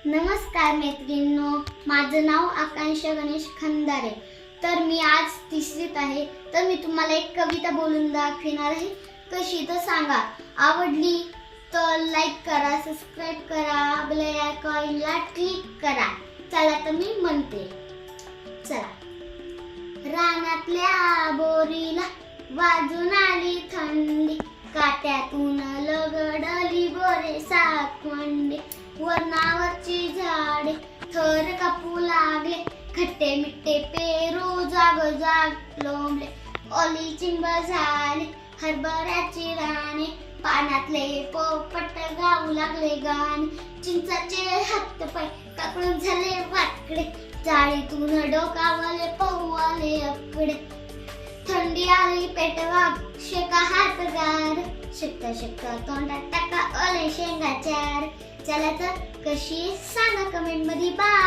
नमस्कार मैत्रिणींनो, माझं नाव आकांक्षा गणेश खंदारे. तर मी आज तिसरीत आहे. तर मी तुम्हाला एक कविता बोलून दाखवणार आहे. कशी तर सांगा. आवडली तर लाईक करा, सबस्क्राईब करा, बेल आयकॉनला क्लिक करा. चला तर मी म्हणते. चला. रानातल्या बोरीला वाजून आली थंडी, काट्यातून लगडली बोरे साखवंडे, वरणावरची झाडे थर कापू लागले, खट्टे मिट्टे पेरू जाग जाग लोंबले, ओली चिंब झाली हरभऱ्याची राणे, पानातले पोपट गाऊ लागले गाणे, चिंचाचे हात पाय काकडून झाले वाकडे, जाळीतून डोकावले पवले अकडे, थंडी आली पेटवा शेका हात गार, शिकता शिकता तोंडात टाका ओले शेंगाचार. चला तर कशी सांगा कमेंट मध्ये. बाय.